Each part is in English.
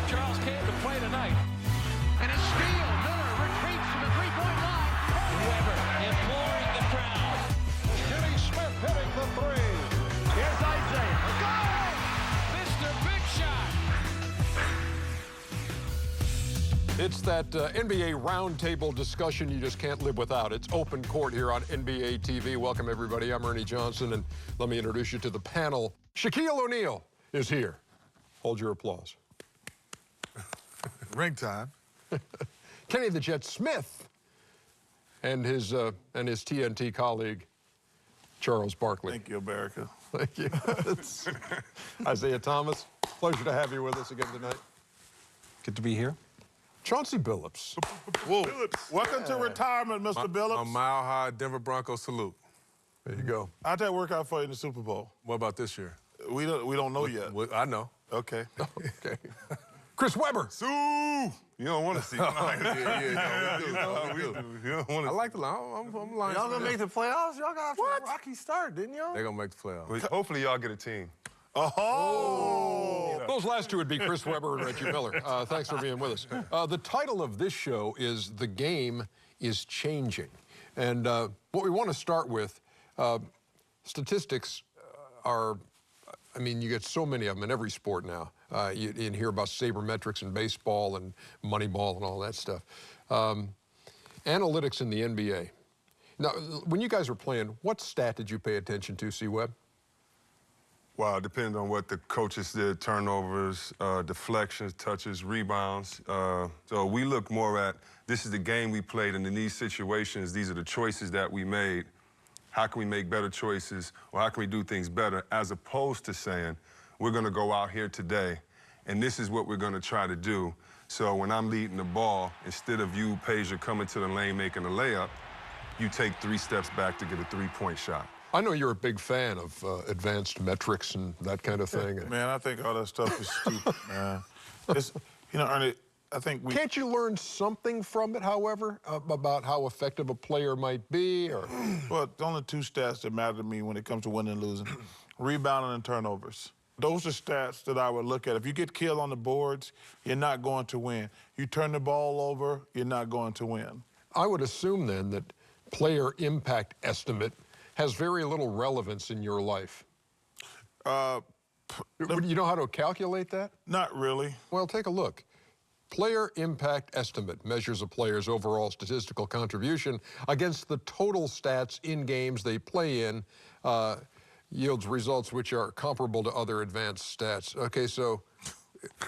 Charles Cam to play tonight. And a steal. Miller retreats to the three-point line. Weber imploring the crowd. Jimmy Smith hitting the three. Here's Isaiah. Go! Mr. Big Shot. It's that NBA roundtable discussion you just can't live without. It's open court here on NBA TV. Welcome, everybody. I'm Ernie Johnson, and let me introduce you to the panel. Shaquille O'Neal is here. Hold your applause. Ring time. Kenny the Jet Smith and his TNT colleague, Charles Barkley. Thank you, America. Thank you. Isaiah Thomas, pleasure to have you with us again tonight. Good to be here. Chauncey Billups. Whoa. Welcome to retirement, Mr. Billups. A mile high Denver Broncos salute. There you go. How'd that work out for you in the Super Bowl? What about this year? We don't know yet. I know. Okay. Okay. Chris Webber. Sue! You don't want to see. Yeah, we do. You don't want to. I like the line. I'm lying. Y'all gonna make the playoffs? Y'all got a rocky start, didn't y'all? They're gonna make the playoffs. Hopefully, y'all get a team. Oh! Those last two would be Chris Webber and Reggie Miller. Thanks for being with us. The title of this show is The Game is Changing. And what we want to start with, statistics are, I mean, you get so many of them in every sport now. You hear about sabermetrics in baseball and Moneyball and all that stuff. Analytics in the NBA. Now, when you guys were playing, what stat did you pay attention to, C-Web? Well, it depends on what the coaches did, turnovers, deflections, touches, rebounds. So we look more at, this is the game we played, and in these situations, these are the choices that we made. How can we make better choices, or how can we do things better, as opposed to saying, we're gonna go out here today, and this is what we're gonna try to do. So when I'm leading the ball, instead of you, Pager, coming to the lane making a layup, you take 3 steps back to get a 3-point shot. I know you're a big fan of advanced metrics and that kind of thing. Man, I think all that stuff is stupid, man. It's, you know, Ernie, I think we... Can't you learn something from it, however, about how effective a player might be? Or... Well, the only 2 stats that matter to me when it comes to winning and losing, rebounding and turnovers. Those are stats that I would look at. If you get killed on the boards, you're not going to win. You turn the ball over, you're not going to win. I would assume, then, that player impact estimate has very little relevance in your life. You know how to calculate that? Not really. Well, take a look. Player impact estimate measures a player's overall statistical contribution against the total stats in games they play in, yields results which are comparable to other advanced stats. Okay, so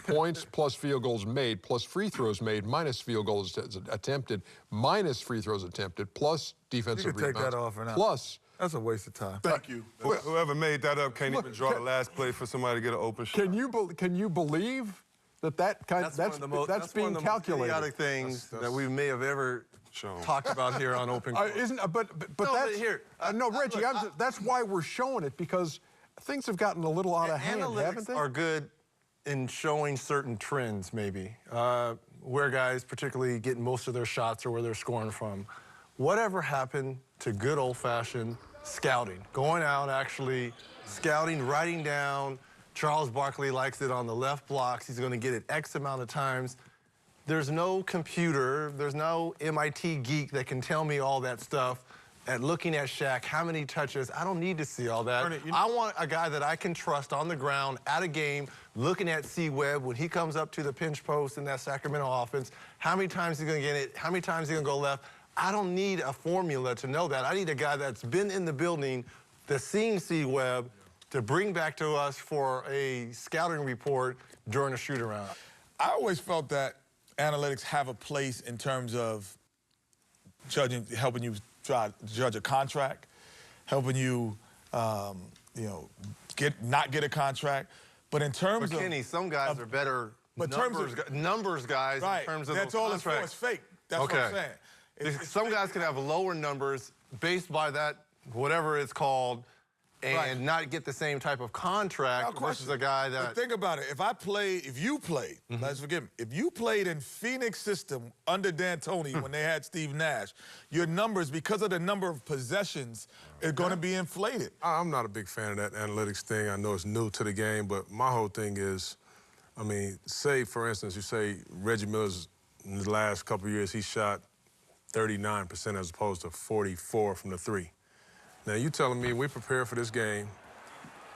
points plus field goals made plus free throws made minus field goals attempted minus free throws attempted plus defensive You can take rebounds that off for now. plus... That's a waste of time. Thank you. Whoever made that up can't even draw the last play for somebody to get an open shot. Can you believe that's being calculated? Idiotic things that we may have ever talked about here on Open Court. But No, that's here. No, Reggie. That's why we're showing it, because things have gotten a little out of hand, haven't Analytics they? are good in showing certain trends, maybe, where guys particularly getting most of their shots or where they're scoring from. Whatever happened to good old-fashioned scouting, going out actually scouting, writing down. Charles Barkley likes it on the left blocks. He's going to get it X amount of times. There's no computer, there's no MIT geek that can tell me all that stuff. At looking at Shaq, how many touches? I don't need to see all that. Ernie, I want a guy that I can trust on the ground at a game, looking at C-Web when he comes up to the pinch post in that Sacramento offense. How many times is he going to get it? How many times is he going to go left? I don't need a formula to know that. I need a guy that's been in the building, that's seen C-Web, to bring back to us for a scouting report during a shoot-around. I always felt that analytics have a place in terms of helping you try to judge a contract, helping you, not get a contract. But in terms But Kenny, some guys are better numbers guys right, in terms of that's those all contracts. It's fake. That's what I'm saying. Some guys can have lower numbers based by that, whatever it's called, and not get the same type of contract versus a guy that... But think about it. If you played, let's forgive me, if you played in Phoenix system under D'Antoni when they had Steve Nash, your numbers, because of the number of possessions, are going to be inflated. I'm not a big fan of that analytics thing. I know it's new to the game, but my whole thing is I mean, say, for instance, you say Reggie Miller's in the last couple of years, he shot 39% as opposed to 44 from the three. Now, you telling me we prepare for this game,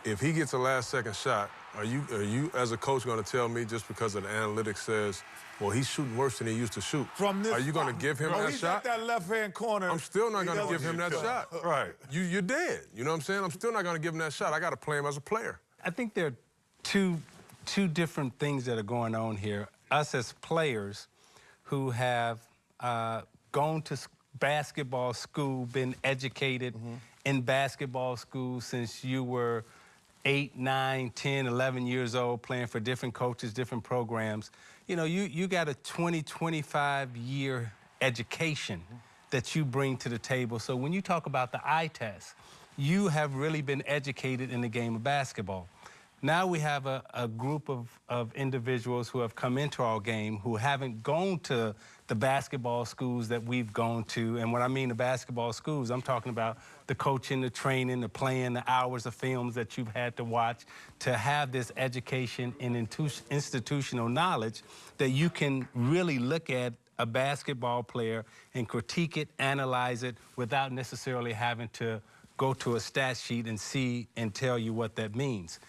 if he gets a last-second shot, are you as a coach going to tell me just because of the analytics says, well, he's shooting worse than he used to shoot? From this are you going to give him that he's shot? At that left-hand corner. I'm still not going to give him that shot. Right. You're dead. You know what I'm saying? I'm still not going to give him that shot. I got to play him as a player. I think there are two different things that are going on here. Us as players who have gone to basketball school, been educated in basketball school since you were 8, 9, 10, 11 years old, playing for different coaches, different programs. You know, you got a 20, 25-year education that you bring to the table. So when you talk about the eye test, you have really been educated in the game of basketball. Now we have a group of individuals who have come into our game who haven't gone to the basketball schools that we've gone to. And when I mean the basketball schools, I'm talking about the coaching, the training, the playing, the hours of films that you've had to watch to have this education and institutional knowledge that you can really look at a basketball player and critique it, analyze it, without necessarily having to go to a stat sheet and see and tell you what that means.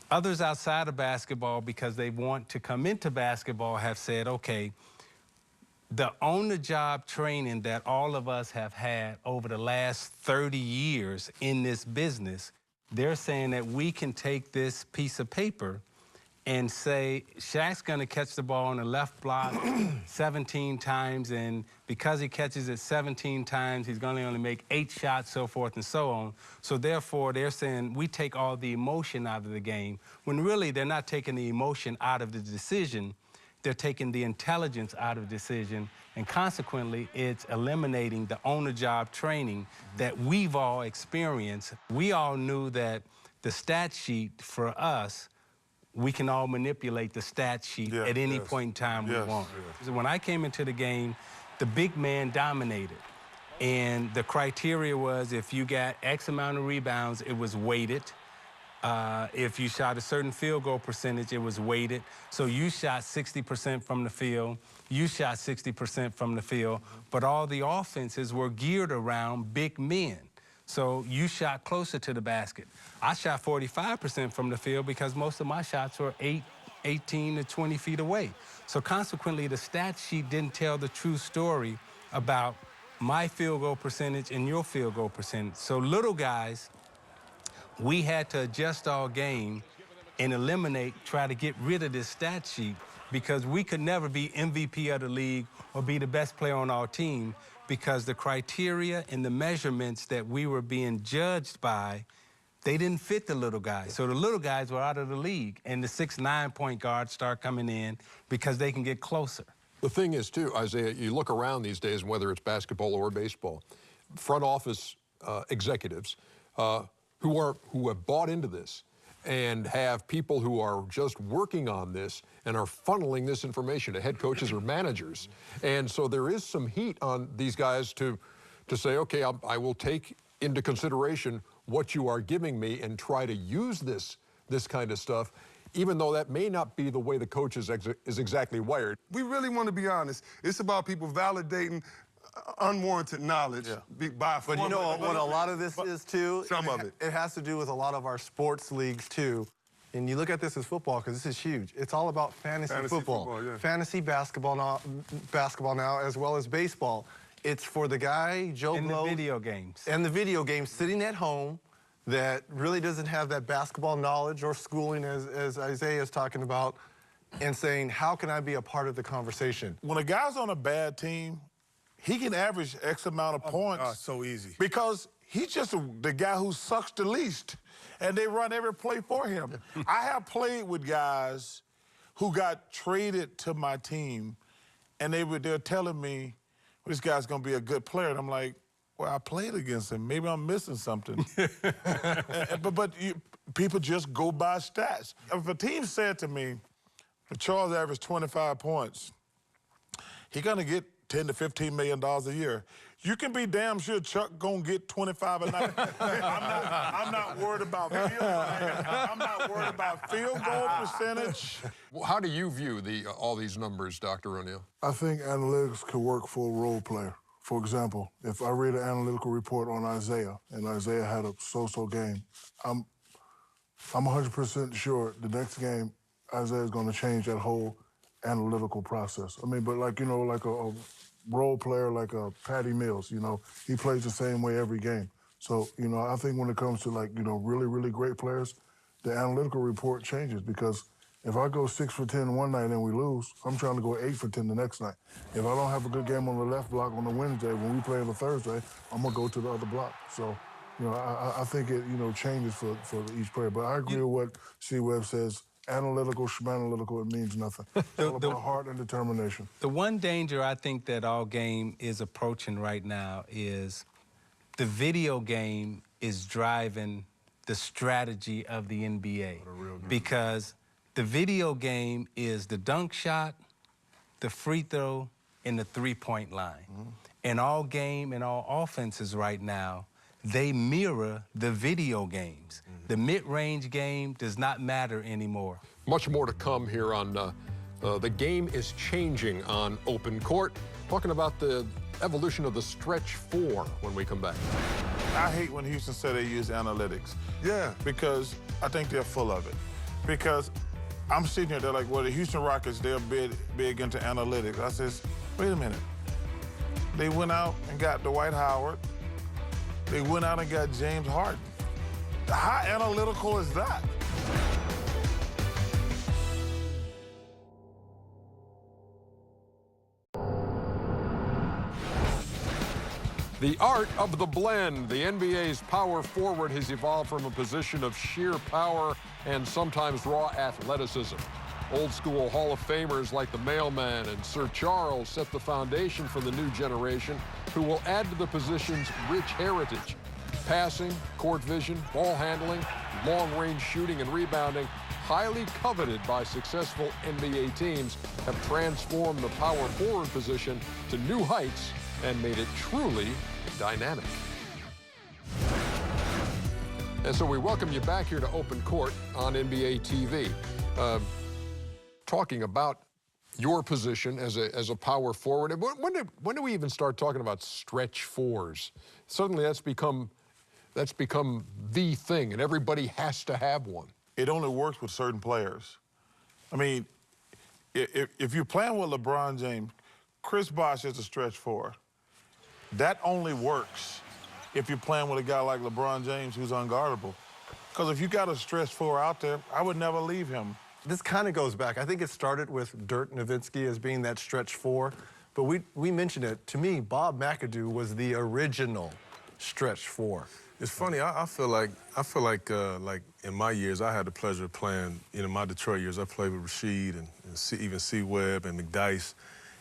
Others outside of basketball, because they want to come into basketball, have said, okay, the on-the-job training that all of us have had over the last 30 years in this business, they're saying that we can take this piece of paper and say, Shaq's going to catch the ball on the left block 17 times, and because he catches it 17 times, he's going to only make 8 shots, so forth and so on. So therefore, they're saying we take all the emotion out of the game, when really they're not taking the emotion out of the decision, they're taking the intelligence out of the decision, and consequently, it's eliminating the on-the-job training that we've all experienced. We all knew that the stat sheet for us, we can all manipulate the stat sheet at any point in time we want. So when I came into the game, the big man dominated. And the criteria was if you got X amount of rebounds, it was weighted. If you shot a certain field goal percentage, it was weighted. So you shot 60% from the field, you shot 60% from the field, but all the offenses were geared around big men. So you shot closer to the basket. I shot 45% from the field because most of my shots were 18 to 20 feet away. So consequently, the stat sheet didn't tell the true story about my field goal percentage and your field goal percentage. So little guys, we had to adjust our game and try to get rid of this stat sheet because we could never be MVP of the league or be the best player on our team because the criteria and the measurements that we were being judged by, they didn't fit the little guys. So the little guys were out of the league, and the 6'9" point guards start coming in because they can get closer. The thing is, too, Isaiah, you look around these days, whether it's basketball or baseball, front office executives who have bought into this and have people who are just working on this and are funneling this information to head coaches or managers. And so there is some heat on these guys to say, okay, I will take into consideration what you are giving me and try to use this kind of stuff, even though that may not be the way the coach is exactly wired. We really want to be honest. It's about people validating unwarranted knowledge by But you know what a lot of this is, too? Some of it. It has to do with a lot of our sports leagues, too. And you look at this as football, because this is huge. It's all about fantasy football. Fantasy basketball now, as well as baseball. It's for the guy, Joe Blow. And the video games. And the video games, sitting at home, that really doesn't have that basketball knowledge or schooling, as Isaiah is talking about, and saying, how can I be a part of the conversation? When a guy's on a bad team, he can average X amount of points. So easy. Because he's just the guy who sucks the least, and they run every play for him. I have played with guys who got traded to my team, and they're telling me, well, this guy's going to be a good player. And I'm like, well, I played against him. Maybe I'm missing something. but people just go by stats. If a team said to me, Charles averaged 25 points, he's going to get $10 to $15 million a year. You can be damn sure Chuck gonna get 25 a night. I'm not worried about I'm not worried about field goal percentage. Well, how do you view all these numbers, Dr. O'Neill? I think analytics could work for a role player. For example, if I read an analytical report on Isaiah, and Isaiah had a so-so game, I'm 100% sure the next game Isaiah's going to change that whole analytical process. I mean, but like, you know, like a role player like a Patty Mills, you know, he plays the same way every game. So, you know, I think when it comes to like, you know, really, really great players, the analytical report changes because if I go 6 for 10 one night and we lose, I'm trying to go 8 for 10 the next night. If I don't have a good game on the left block on the Wednesday, when we play on the Thursday, I'm going to go to the other block. So, you know, I think it, you know, changes for each player. But I agree with what C-Webb says. Analytical, schmanalytical, it means nothing. It's all about heart and determination. The one danger I think that our game is approaching right now is the video game is driving the strategy of the NBA. Because the video game is the dunk shot, the free throw, and the three-point line. And all game and all offenses right now, they mirror the video games. The mid-range game does not matter anymore. Much more to come here on The Game is Changing on Open Court. Talking about the evolution of the stretch 4 when we come back. I hate when Houston said they use analytics. Yeah. Because I think they're full of it. Because I'm sitting here, they're like, well, the Houston Rockets, they're big into analytics. I says, wait a minute. They went out and got Dwight Howard. They went out and got James Harden. How analytical is that? The art of the blend. The NBA's power forward has evolved from a position of sheer power and sometimes raw athleticism. Old school Hall of Famers like the Mailman and Sir Charles set the foundation for the new generation who will add to the position's rich heritage. Passing, court vision, ball handling, long-range shooting and rebounding, highly coveted by successful NBA teams, have transformed the power forward position to new heights and made it truly dynamic. And so we welcome you back here to Open Court on NBA TV. Talking about your position as a power forward. When do we even start talking about stretch 4s? Suddenly that's become the thing, and everybody has to have one. It only works with certain players. I mean, if you're playing with LeBron James, Chris Bosh is a stretch 4. That only works if you're playing with a guy like LeBron James who's unguardable. Because if you got a stretch 4 out there, I would never leave him. This kind of goes back. I think it started with Dirk Nowitzki as being that stretch 4, but we mentioned it. To me, Bob McAdoo was the original stretch 4. It's funny. I feel like in my years, I had the pleasure of playing. In my Detroit years, I played with Rasheed and even C-Webb and McDyess,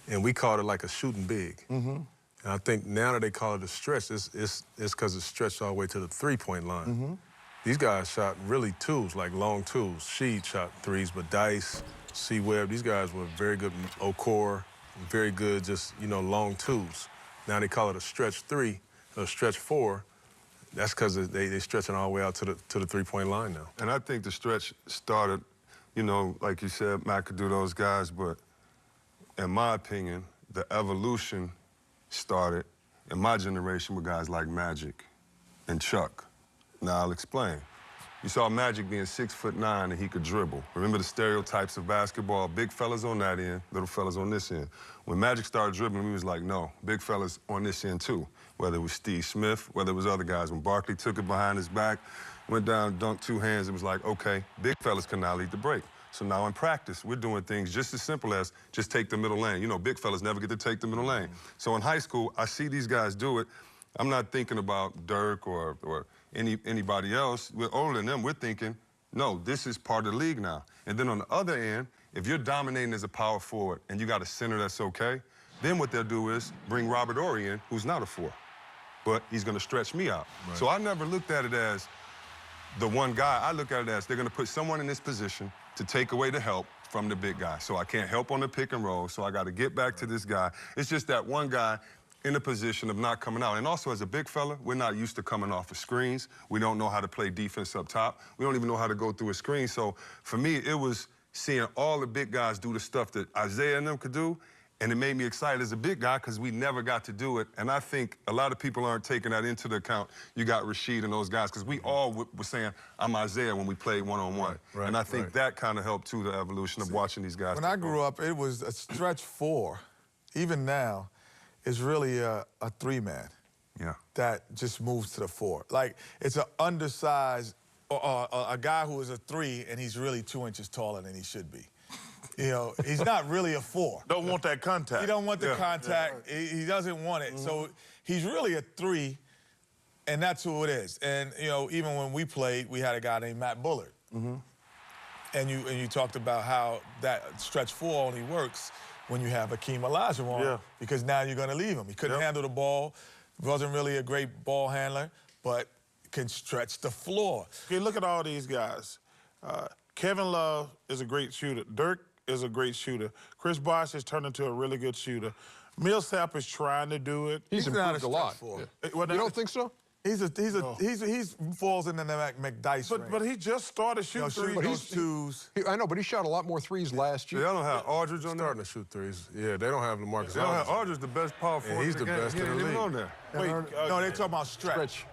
and we called it like a shooting big. And I think now that they call it a stretch, it's because it's stretched all the way to the three-point line. These guys shot really twos, like long twos. Sheed shot threes, but Dice, C-Webb, these guys were very good. Okor, very good, just, you know, long twos. Now they call it a stretch 3, a stretch 4. That's because they stretching all the way out to the three-point line now. And I think the stretch started, you know, like you said, McAdoo, those guys, but in my opinion, the evolution started in my generation with guys like Magic and Chuck. Now, I'll explain. You saw Magic being 6'9" and he could dribble. Remember the stereotypes of basketball, big fellas on that end, little fellas on this end. When Magic started dribbling, we was like, no, big fellas on this end too. Whether it was Steve Smith, whether it was other guys. When Barkley took it behind his back, went down, dunked 2 hands, it was like, okay, big fellas can now lead the break. So now in practice, we're doing things just as simple as just take the middle lane. You know, big fellas never get to take the middle lane. So in high school, I see these guys do it. I'm not thinking about Dirk or anybody else. We're older than them. We're thinking, no, this is part of the league now. And then on the other end, if you're dominating as a power forward and you got a center that's okay, then what they'll do is bring Robert Horry in, who's not a 4. But he's going to stretch me out. Right. So I never looked at it as the one guy. I look at it as they're going to put someone in this position to take away the help from the big guy. So I can't help on the pick and roll, so I got to get back to this guy. It's just that one guy, in a position of not coming out. And also, as a big fella, we're not used to coming off of screens. We don't know how to play defense up top. We don't even know how to go through a screen. So for me, it was seeing all the big guys do the stuff that Isaiah and them could do, and it made me excited as a big guy because we never got to do it. And I think a lot of people aren't taking that into the account. You got Rasheed and those guys, because we all were saying, I'm Isaiah when we played one-on-one. Right, and I think that kind of helped, too, the evolution of watching these guys. When I grew up, it was a stretch 4. Even now, is really a 3-man. Yeah. That just moves to the 4. Like, it's an undersized, a guy who is a 3, and he's really 2 inches taller than he should be. You know, he's not really a 4. Don't want that contact. He don't want the contact. He doesn't want it. So he's really a 3, and that's who it is. And, you know, even when we played, we had a guy named Matt Bullard. And you talked about how that stretch 4 only works when you have Hakeem Olajuwon, because now you're going to leave him. He couldn't handle the ball, wasn't really a great ball handler, but can stretch the floor. Okay, look at all these guys. Kevin Love is a great shooter. Dirk is a great shooter. Chris Bosh has turned into a really good shooter. Millsap is trying to do it. He's improved a lot. Yeah. You don't think so? He falls into the McDyess range. But he just started shooting threes. Those twos. I know, but he shot a lot more threes last year. They don't have Aldridge on there. Starting to shoot threes. Yeah, they don't have LaMarcus They don't have Aldridge. Aldridge, the best power forward. he's in the game. best He in the ain't even league. on there. Wait, no, they're talking about stretch.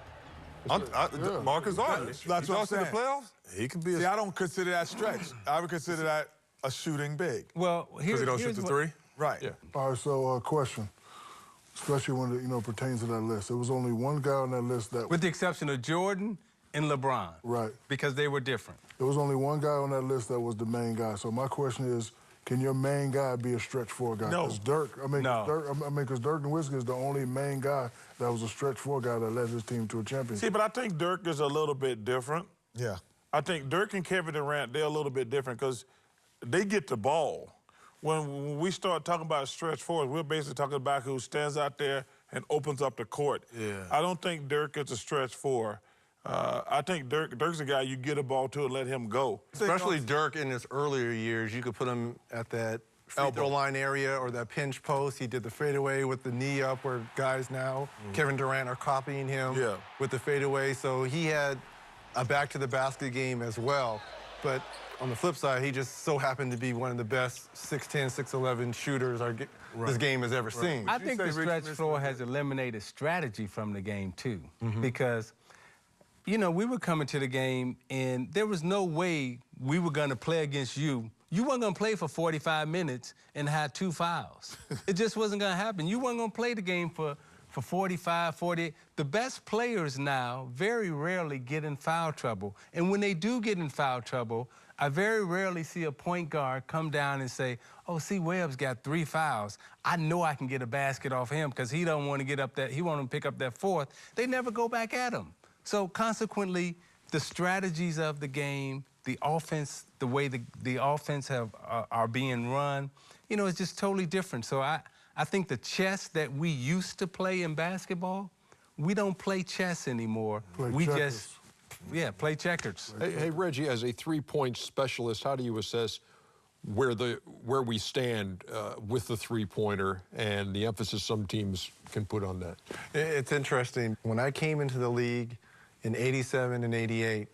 Marcus Aldridge. That's what I'm in the saying. playoffs? He could be See, I don't consider that stretch. I would consider that a shooting big. Well, because he don't shoot the 3? Right. Yeah. All right, so question, especially when it pertains to that list. There was only one guy on that list that... with the exception of Jordan and LeBron. Right. Because they were different. There was only one guy on that list that was the main guy. So my question is, can your main guy be a stretch 4 guy? No. Because Dirk, No. because Dirk Nowitzki is the only main guy that was a stretch 4 guy that led his team to a championship. See, but I think Dirk is a little bit different. Yeah. I think Dirk and Kevin Durant, they're a little bit different because they get the ball. When we start talking about stretch 4s, we're basically talking about who stands out there and opens up the court. Yeah. I don't think Dirk is a stretch 4. I think Dirk's a guy you get a ball to and let him go. Especially Dirk in his earlier years, you could put him at that free throw line area or that pinch post. He did the fadeaway with the knee up where guys now, Kevin Durant, are copying him with the fadeaway. So he had a back-to-the-basket game as well. But on the flip side, he just so happened to be one of the best 6'10", 6'11" shooters this game has ever seen. I think the stretch floor has eliminated strategy from the game, too. Because, you know, we were coming to the game, and there was no way we were going to play against you. You weren't going to play for 45 minutes and have 2 fouls. It just wasn't going to happen. You weren't going to play the game for 45, 48. The best players now very rarely get in foul trouble. And when they do get in foul trouble, I very rarely see a point guard come down and say, oh, see, Webb's got 3 fouls. I know I can get a basket off him because he don't want to get up that, he want to pick up that 4th. They never go back at him. So consequently, the strategies of the game, the offense, the way the offense are being run, you know, it's just totally different. So I think the chess that we used to play in basketball, we don't play chess anymore. We just play checkers. Hey, Reggie, as a three-point specialist, how do you assess where we stand with the three-pointer and the emphasis some teams can put on that? It's interesting. When I came into the league in '87 and '88,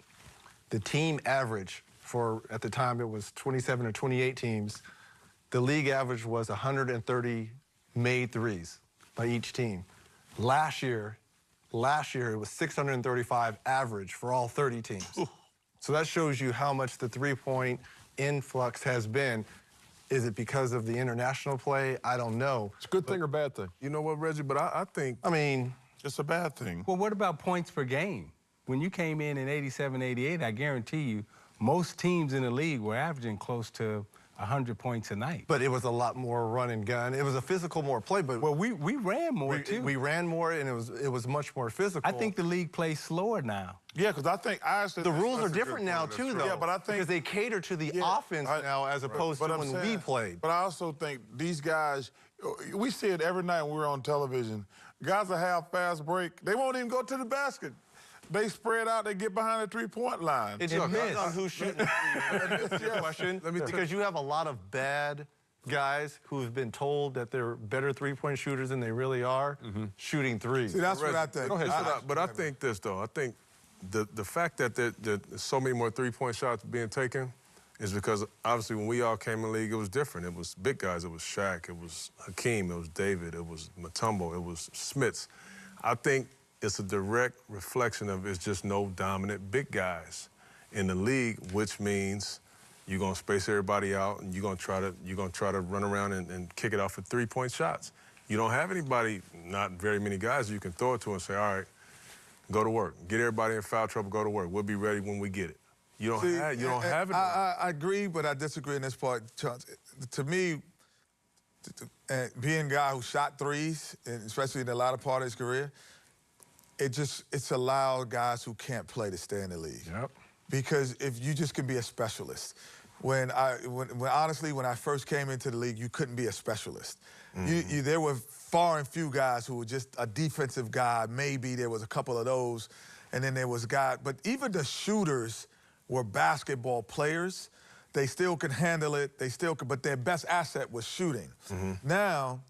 the team average for, at the time it was 27 or 28 teams, the league average was 130 made threes by each team. Last year it was 635 average for all 30 teams. So that shows you how much the three-point influx has been. Is it because of the international play? I don't know. It's a good thing or bad thing? You know what, Reggie? But I think... I mean... It's a bad thing. Well, what about points per game? When you came in '87, '88, I guarantee you, most teams in the league were averaging close to 100 points a night. But it was a lot more run and gun. It was a physical more play, but... Well, we ran more, too. We ran more, and it was much more physical. I think the league plays slower now. Yeah, because I think the rules are different now, too, though. Yeah, but I think... Because they cater to the offense now as opposed to when we played. But I also think these guys, we see it every night when we're on television. Guys that have fast break, they won't even go to the basket. They spread out, they get behind the three-point line. It depends on who's shooting. Question, because you have a lot of bad guys who have been told that they're better three-point shooters than they really are shooting threes. See, that's what I think. Go ahead. But I think this, though. I think the fact that there's so many more three-point shots being taken is because, obviously, when we all came in the league, it was different. It was big guys. It was Shaq. It was Hakeem. It was David. It was Mutombo. It was Smits. I think it's a direct reflection of it's just no dominant big guys in the league, which means you're gonna space everybody out and you're gonna try to run around and kick it off with three-point shots. You don't have anybody, not very many guys you can throw it to and say, all right, go to work. Get everybody in foul trouble, go to work. We'll be ready when we get it. You don't have it. I agree, but I disagree in this part. To me, being a guy who shot threes, and especially in the latter part of his career, it's allowed guys who can't play to stay in the league. Yep. Because if you just can be a specialist. Honestly, when I first came into the league, you couldn't be a specialist. There were far and few guys who were just a defensive guy. Maybe there was a couple of those, and then there was guys. But even the shooters were basketball players. They still could handle it. But their best asset was shooting. Now,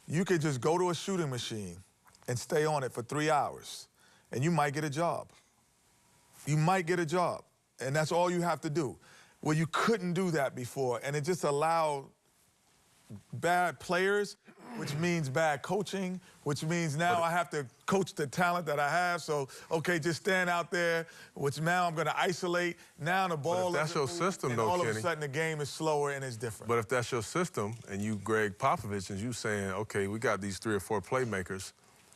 you could just go to a shooting machine and stay on it for 3 hours, and you might get a job. You might get a job, and that's all you have to do. Well, you couldn't do that before, and it just allowed bad players, which means bad coaching, which means now I have to coach the talent that I have. So, okay, just stand out there, which now I'm going to isolate. Now the ball that's your system, and though, all of a Kenny. sudden the game is slower and it's different. But if that's your system and you, Greg Popovich, and you saying, okay, we got these 3 or 4 playmakers,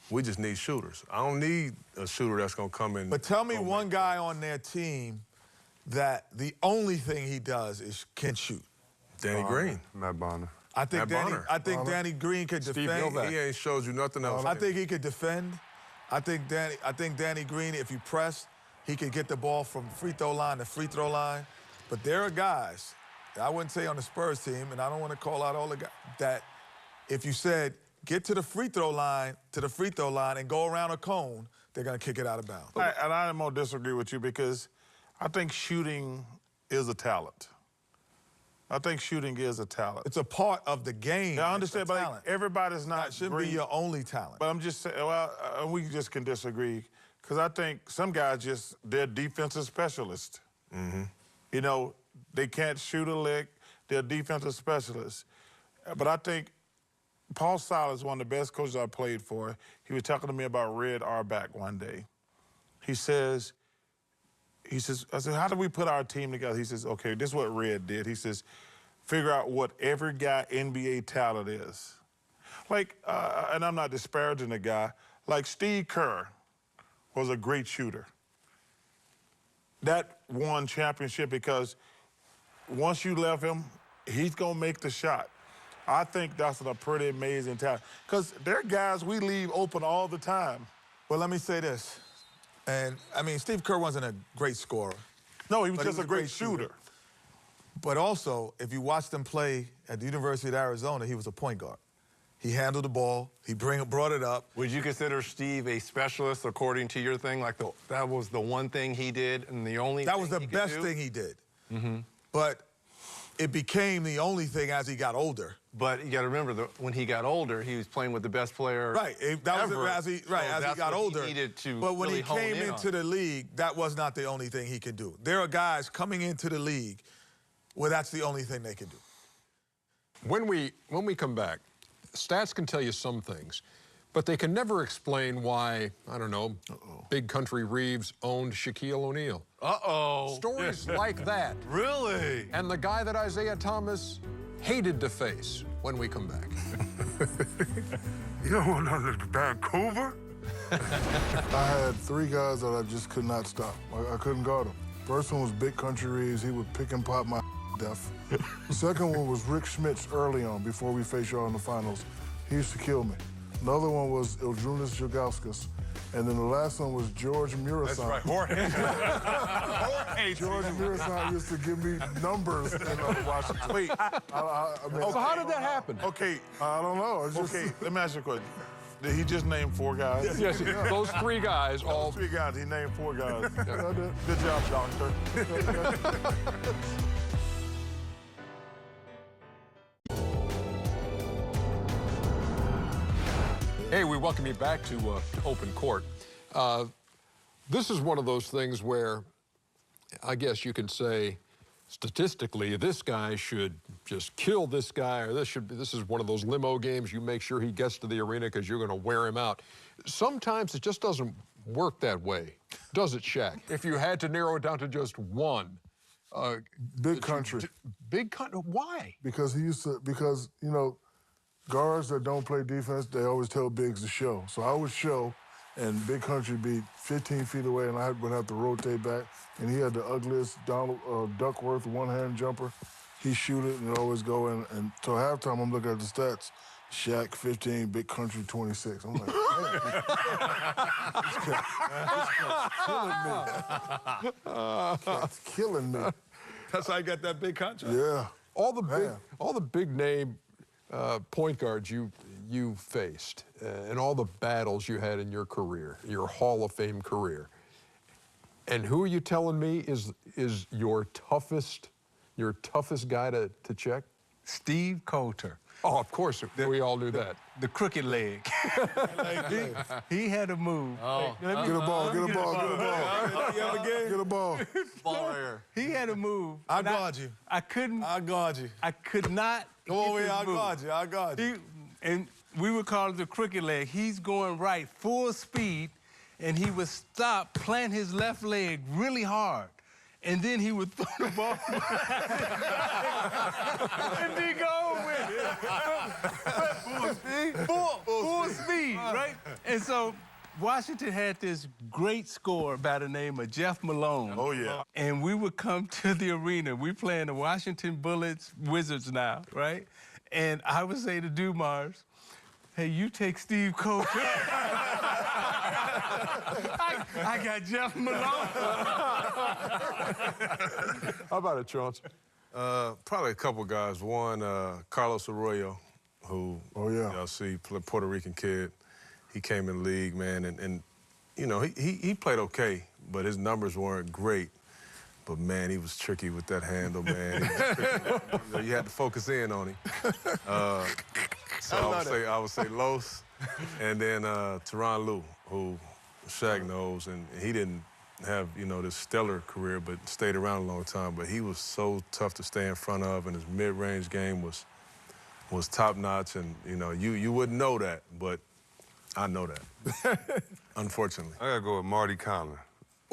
we just need shooters. I don't need a shooter that's going to come in. But tell me one guy on their team that the only thing he does is can shoot. Danny Green. Matt Bonner. I think Danny Green could defend. He ain't showed you nothing else. I think he could defend. I think Danny Green, if you press, he could get the ball from free throw line to free throw line. But there are guys, I wouldn't say on the Spurs team, and I don't want to call out all the guys, that if you said get to the free throw line, and go around a cone, they're going to kick it out of bounds. And I don't disagree with you because I think shooting is a talent. I think shooting is a talent. It's a part of the game. Yeah, I understand, but like, everybody's not That shouldn't be your only talent. But I'm just saying, well, we just can disagree because I think some guys they're defensive specialists. You know, they can't shoot a lick. They're defensive specialists. But I think Paul Silas is one of the best coaches I played for. He was talking to me about Red Auerbach one day. He says, I said, how do we put our team together? He says, okay, this is what Red did. He says, figure out what every guy NBA talent is. Like, and I'm not disparaging the guy, like Steve Kerr was a great shooter. That won championship because once you left him, he's going to make the shot. I think that's a pretty amazing talent. Because there are guys we leave open all the time. Well, let me say this. And, I mean, Steve Kerr wasn't a great scorer. No, he was just a great shooter. But also, if you watched him play at the University of Arizona, he was a point guard. He handled the ball. He brought it up. Would you consider Steve a specialist according to your thing? Like that was the one thing he did and the only That was the best thing he did. But it became the only thing as he got older. But you got to remember, when he got older, he was playing with the best player Right. That was ever. as he got older. But when he came into the league, that was not the only thing he could do. There are guys coming into the league where that's the only thing they can do. When we come back, stats can tell you some things, but they can never explain why, I don't know, Big Country Reeves owned Shaquille O'Neal. Stories like that. Really? And the guy that Isaiah Thomas hated to face when we come back. You don't want nothing to Vancouver? I had 3 guys that I just could not stop. I couldn't guard them. First one was Big Country Reeves. He would pick and pop my death. The second one was Rick Schmitz early on, before we faced y'all in the finals. He used to kill me. Another one was Ildrunas Jogauskas. And then the last one was George Murasan. That's right, Jorge. George Murasan used to give me numbers in Washington. Wait. So how did that happen? Okay. I don't know. Okay, let me ask you a question. Did he just name 4 guys? Yes, those 3 guys all... 3 guys, he named 4 guys. Good job, doctor. Hey, we welcome you back to Open Court. This is one of those things where I guess you could say statistically this guy should just kill this guy, or this is one of those limo games. You make sure he gets to the arena because you're going to wear him out. Sometimes it just doesn't work that way, does it, Shaq? If you had to narrow it down to just one. Big country. Big country. Why? Because you know, guards that don't play defense, they always tell bigs to show. So I would show, and Big Country be 15 feet away, and I would have to rotate back. And he had the ugliest Duckworth one-hand jumper. He shoot it and it always go in. And so halftime, I'm looking at the stats. Shaq 15, Big Country 26. I'm like, man, this cat's killing me. That's how I got that big contract. Yeah. All the big name point guards you faced, and all the battles you had in your career, your Hall of Fame career. And who are you telling me is your toughest guy to check? Steve Coulter. Oh, of course, we all knew that. The crooked leg. he had a move. Oh. Get a ball, get a ball, get a ball. You have a game? Get a ball. Ball right here. He had a move. I guard you. I couldn't. I guard you. I could not. Come over here, I guard you. I guard you. And we would call it the crooked leg. He's going right, full speed, and he would stop, plant his left leg really hard. And then he would throw the ball. And then go with it. Full speed, right? And so Washington had this great scorer by the name of Jeff Malone. Oh, yeah. And we would come to the arena. We playing the Washington Bullets Wizards now, right? And I would say to Dumars, hey, you take Steve Coulter. I got Jeff Malone. How about it, Chauncey? Probably a couple guys. One, Carlos Arroyo, who, y'all see, Puerto Rican kid. He came in the league, man, and you know, he played okay, but his numbers weren't great. But, man, he was tricky with that handle, man. You had to focus in on him. So I would say Los, and then Tyronn Lue, who Shaq knows, and he didn't have, you know, this stellar career, but stayed around a long time. But he was so tough to stay in front of, and his mid-range game was top-notch. And, you know, you wouldn't know that, but I know that, unfortunately. I got to go with Marty Conley.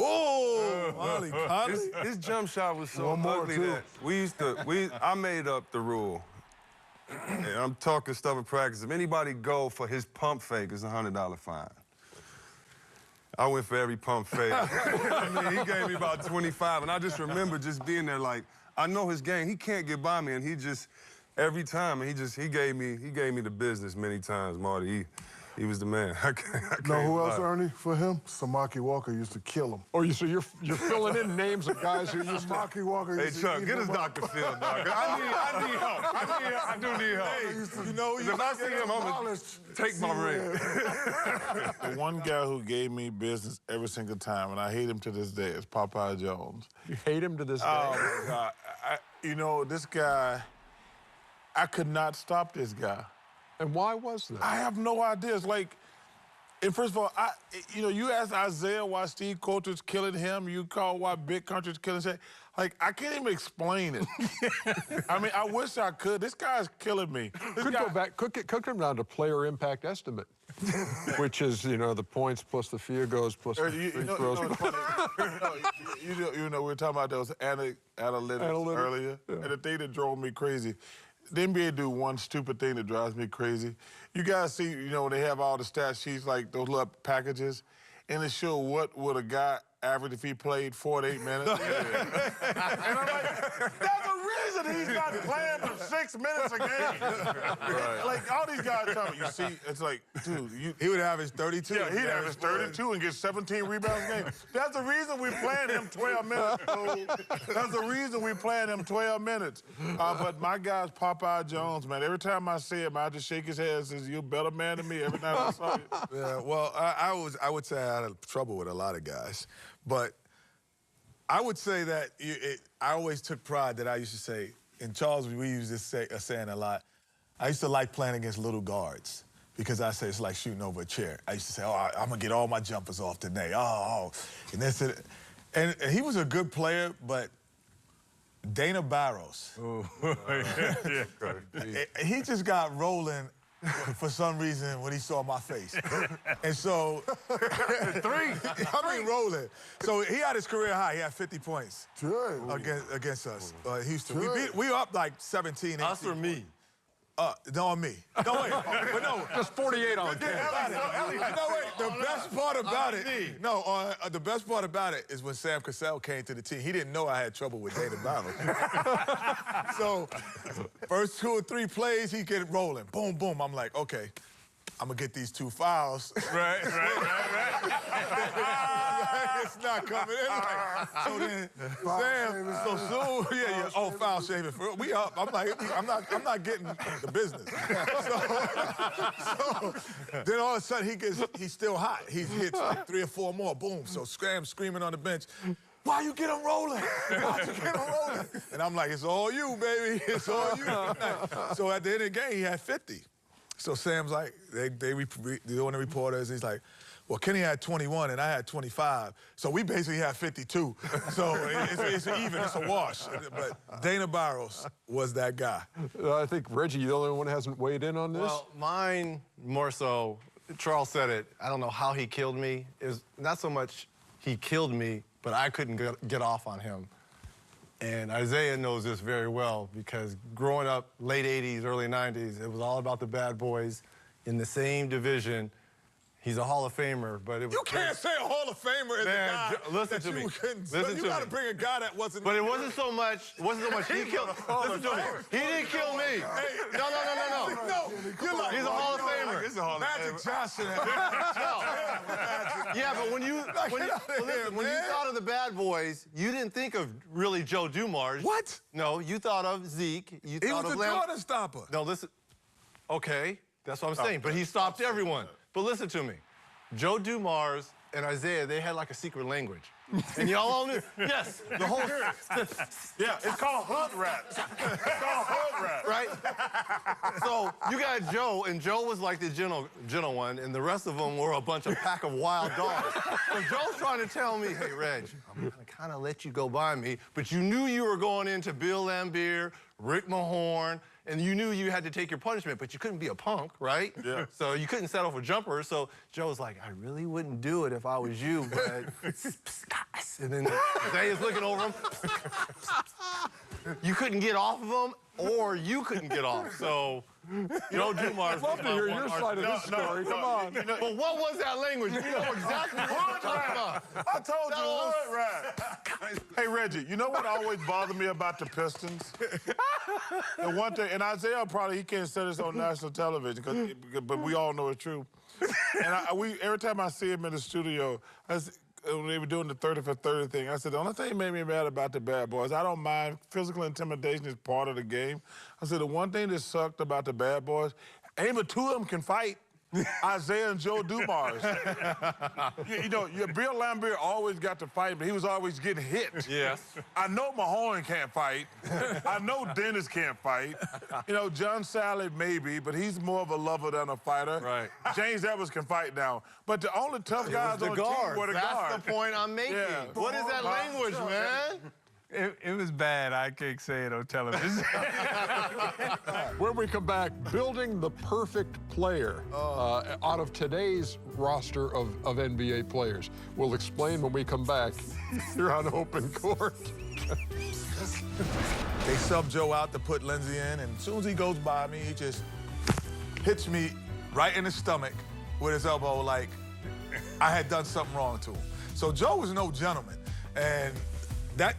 Oh, Marty Conley. His jump shot was so ugly that I made up the rule. And I'm talking stuff in practice. If anybody go for his pump fake, it's a $100 fine. I went for every pump fake. I mean, he gave me about 25, and I just remember just being there like, I know his game. He can't get by me, and he just, every time, he gave me the business many times, Marty. He was the man. I know who else, Ernie, for him? Samaki Walker used to kill him. Oh, so you're filling in names of guys who used to... Samaki Walker used to Chuck, get us Dr. Phil, dog. I need help. I do need help. Hey, you know, if I see him, I'm going to take my ring. The one guy who gave me business every single time, and I hate him to this day, is Popeye Jones. You hate him to this day? Oh, my God. You know, this guy, I could not stop this guy. And why was that? I have no idea. It's like, and first of all, you ask Isaiah why Steve Coulter's killing him. You call why Big Country's killing him. Like, I can't even explain it. I mean, I wish I could. This guy's killing me. Go back, cook him down to player impact estimate, which is, you know, the points plus the field goals plus the free throws. We were talking about those analytics earlier, and the thing that drove me crazy. The NBA do one stupid thing that drives me crazy. You guys see, you know, when they have all the stat sheets, like those little packages, and they show what would a guy average if he played 4 to 8 minutes. And I'm like, there's a reason he's not playing for 6 minutes a game. Right. Like, all these guys tell me, you see, it's like, dude, he would average 32. Yeah, he'd average 32 and get 17 rebounds a game. That's the reason we're playing him 12 minutes, dude. That's the reason we're playing him 12 minutes. But my guy's Popeye Jones, man. Every time I see him, I just shake his head and says, you're a better man than me every time I saw you. Yeah, well, I would say I had trouble with a lot of guys. But I would say that I always took pride that I used to say, in Charles, we used this saying a lot, I used to like playing against little guards because I say it's like shooting over a chair. I used to say, oh, I'm going to get all my jumpers off today. And this and he was a good player, but Dana Barros, he just got rolling for some reason when he saw my face. And so, rolling. So he had his career high. He had 50 points against us, Houston. We were up like 17, 18. Us or me? No, on me. No, wait. But no. Just 48 on 10. No, wait. The best part about it. No, the best part about it is when Sam Cassell came to the team. He didn't know I had trouble with Dana Barros. So, first 2 or 3 plays, he get rolling. Boom, boom. I'm like, okay, I'm gonna get these 2 fouls. Right. It's not coming in. So then, Sam, so soon, oh, foul shaving. We up. I'm like, I'm not getting the business. So then all of a sudden he's still hot. He hits like 3 or 4 more. Boom. So Scram screaming on the bench. Why you get him rolling? Why you get him rolling? And I'm like, it's all you, baby. It's all you. So at the end of the game, he had 50. So Sam's like, they're doing the reporters. He's like, well, Kenny had 21 and I had 25. So we basically had 52. So it's even, it's a wash. But Dana Barros was that guy. I think, Reggie, you're the only one who hasn't weighed in on this? Well, mine more so, Charles said it, I don't know how he killed me. It was not so much he killed me, but I couldn't get off on him. And Isaiah knows this very well because growing up late 80s, early 90s, it was all about the bad boys in the same division. He's a Hall of Famer, but it was... You can't say a Hall of Famer is a guy listen to me. You got to bring a guy that wasn't... But it wasn't so much he killed... Listen to me. He didn't kill me. No. He's a Hall of Famer. He's a Hall of Famer. Magic Johnson. Yeah, but when you thought of the bad boys, you didn't think of really Joe Dumars. What? No, you thought of Zeke. He was the Jordan stopper. No, listen. Okay, that's what I'm saying. But he stopped everyone. But listen to me. Joe Dumars and Isaiah, they had like a secret language. And y'all all knew, yes, the whole... Yeah, it's called hood rap. It's called hood rap. Right? So you got Joe, and Joe was like the gentle one, and the rest of them were a bunch of pack of wild dogs. So Joe's trying to tell me, hey, Reg, I'm going to kind of let you go by me, but you knew you were going into Bill Laimbeer, Rick Mahorn, and you knew you had to take your punishment, but you couldn't be a punk, right? Yeah. So you couldn't settle for jumpers. So Joe's like, I really wouldn't do it if I was you, but... And then Isaiah's looking over him. You couldn't get off of him, or you couldn't get off. So Joe Dumars... I'd love to hear your side of this story. Come on. But what was that language? You know exactly what I'm talking about. I told you, hood rap. Hey, Reggie, you know what always bothered me about the Pistons? The one thing, and Isaiah he can't say this on national television, but we all know it's true. And every time I see him in the studio, when they were doing the 30 for 30 thing, I said, the only thing that made me mad about the bad boys, I don't mind. Physical intimidation is part of the game. I said, the one thing that sucked about the bad boys, ain't but 2 of them can fight. Isaiah and Joe Dumars. you know, Bill Laimbeer always got to fight, but he was always getting hit. Yes. I know Mahorn can't fight. I know Dennis can't fight. You know, John Sally maybe, but he's more of a lover than a fighter. Right. James Evans can fight now. But the only tough guys on the team were the guards. That's the point I'm making. Yeah. What is that language, man? It was bad. I can't say it on television. When we come back, building the perfect player out of today's roster of NBA players. We'll explain when we come back here on Open Court. They sub Joe out to put Lindsey in, and as soon as he goes by me, he just hits me right in the stomach with his elbow like I had done something wrong to him. So Joe was no gentleman, and that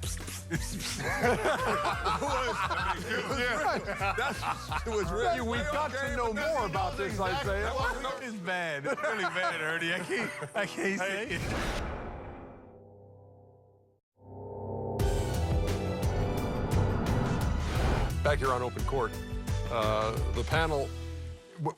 was really. We got to know more about this, Isaiah. It's bad. It's really bad, Ernie. I can't say it. Back here on Open Court, the panel,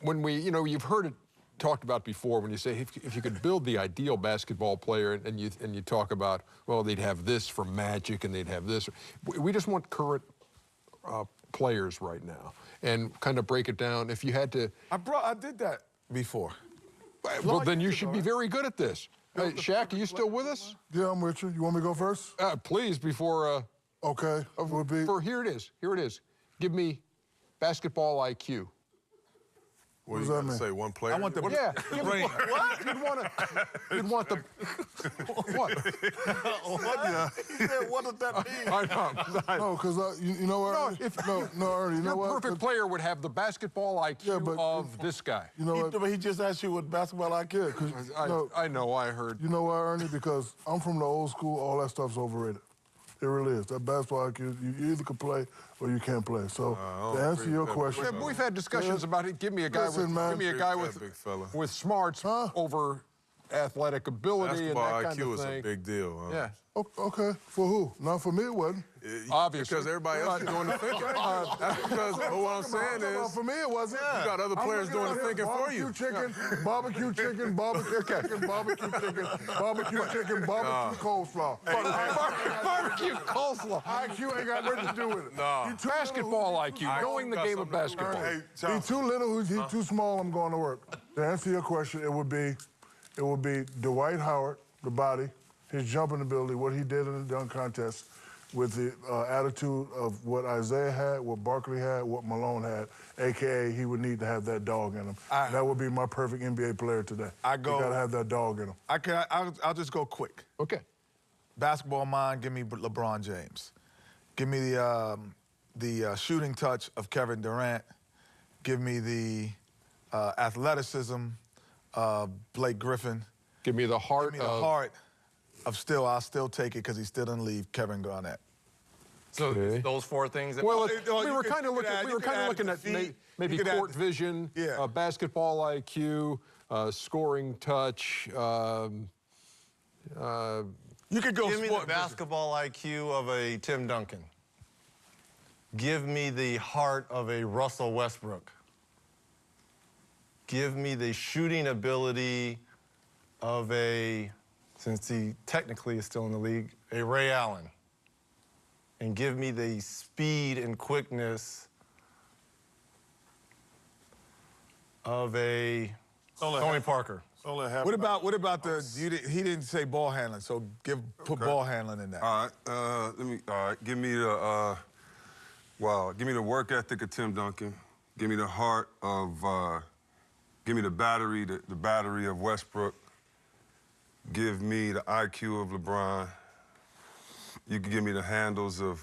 when we, you've heard it talked about before when you say if you could build the ideal basketball player and you talk about, well, they'd have this from Magic and they'd have this. We just want current players right now and kind of break it down. If you had to... I did that before. Well, then you should be very good at this. Hey, Shaq, are you still with us? Yeah, I'm with you. You want me to go first? Please, before... Okay. Here it is. Here it is. Give me basketball IQ. What does do you that got to mean? say? One player? Yeah. What? You'd want the... What? He said, what does that mean? I know. No, because you know what? No, Ernie, you know what? Your perfect player would have the basketball IQ of this guy. You know what? But he just asked you what basketball IQ. Yeah, 'cause, I know, I heard. You know why, Ernie? Because I'm from the old school. All that stuff's overrated. It really is. That basketball IQ, you either can play or you can't play. So to answer your question, We've had discussions about it. Give me a guy with smarts over athletic ability and Basketball that kind IQ of is thing. a big deal. Yeah. Okay, for who? Not for me, it wasn't. Obviously. Because everybody else is doing the thinking. That's because what I'm saying is, For me, it wasn't. you got other players doing the thinking for you. Barbecue chicken, barbecue chicken, barbecue coleslaw. Barbecue coleslaw. IQ ain't got nothing to do with it. No. Basketball IQ, knowing the game of basketball. He's too little, he's too small, I'm going to work. To answer your question, it would be Dwight Howard, the body, his jumping ability, what he did in the dunk contest, with the attitude of what Isaiah had, what Barkley had, what Malone had, a.k.a. he would need to have that dog in him. That would be my perfect NBA player today. You got to have that dog in him. I'll just go quick. Okay. Basketball mind, give me LeBron James. Give me the shooting touch of Kevin Durant. Give me the athleticism of Blake Griffin. Give me the heart I'll still take it because he still didn't leave Kevin Garnett. So those four things. Well, we were kind of looking at maybe court vision, basketball IQ, scoring touch. You could go. Give me the basketball IQ of a Tim Duncan. Give me the heart of a Russell Westbrook. Give me the shooting ability of a, since he technically is still in the league, a Ray Allen. And give me the speed and quickness of a Tony Parker. What about the? He didn't say ball handling, so put ball handling in that. All right, give me the give me the work ethic of Tim Duncan. Give me the heart of give me the battery of Westbrook. Give me the IQ of LeBron. You can give me the handles of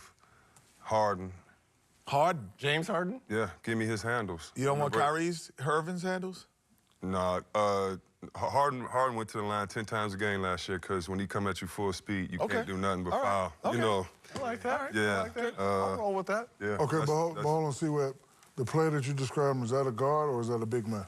Harden. Harden? James Harden? Yeah, give me his handles. You don't want Irving's handles? No, Harden went to the line 10 times a game last year because when he come at you full speed, you can't do nothing but foul. Okay. You know. I like that. Yeah. I like that. I'll roll with that. Yeah. Okay, but hold on, see what the player that you described, is that a guard or is that a big man?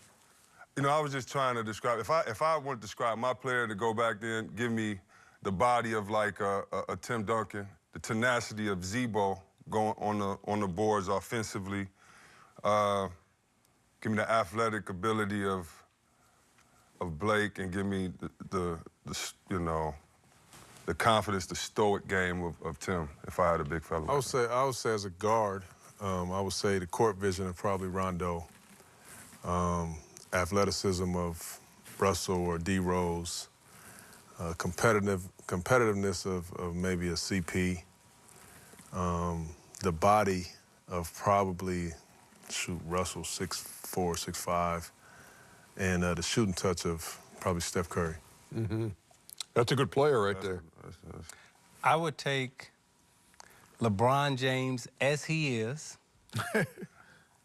You know, I was just trying to describe, if I want to describe my player to go back then, give me the body of like a Tim Duncan, the tenacity of Zebo going on the boards offensively. Give me the athletic ability of Blake, and give me the confidence, the stoic game of Tim. If I had a big fella. I would say as a guard, I would say the court vision of probably Rondo. Athleticism of Russell or D Rose. Competitiveness of maybe a CP. The body of probably Russell 6'4", 6'5", and the shooting touch of probably Steph Curry. Mm-hmm. That's a good player right there. I would take LeBron James as he is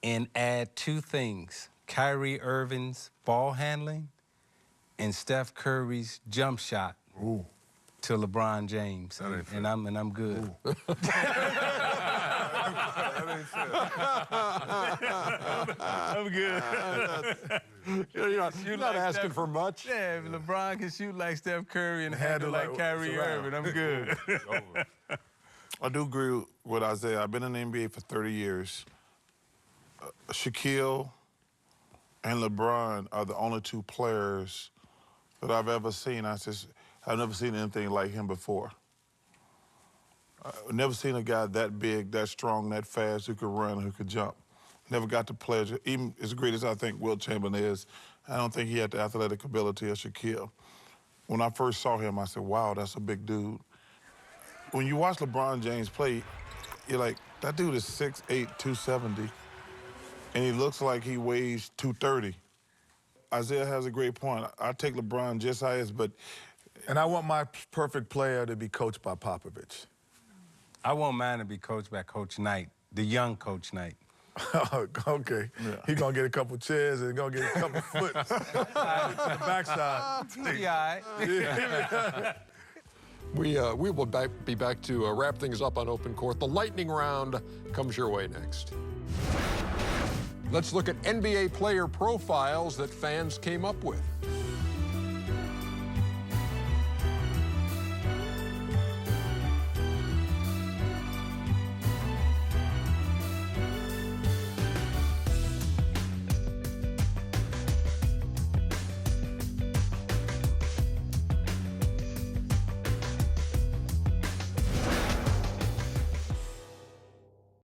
and add two things: Kyrie Irving's ball handling and Steph Curry's jump shot to LeBron James, and I'm good. I'm good. You're not asking for much. Yeah, if LeBron can shoot like Steph Curry and handle like Kyrie Irving, I'm good. I do agree with Isaiah. I've been in the NBA for 30 years. Shaquille and LeBron are the only two players that I've ever seen. I've never seen anything like him before. I've never seen a guy that big, that strong, that fast, who could run, who could jump. Never got the pleasure. Even as great as I think Wilt Chamberlain is, I don't think he had the athletic ability of Shaquille. When I first saw him, I said, wow, that's a big dude. When you watch LeBron James play, you're like, that dude is 6'8", 270, and he looks like he weighs 230. Isaiah has a great point. I take LeBron just how he is, but... And I want my perfect player to be coached by Popovich. I want mine to be coached by Coach Knight, the young Coach Knight. Okay. Yeah. He's going to get a couple chairs and going to get a couple foot to the backside. Yeah, all right. We will be back to wrap things up on Open Court. The lightning round comes your way next. Let's look at NBA player profiles that fans came up with.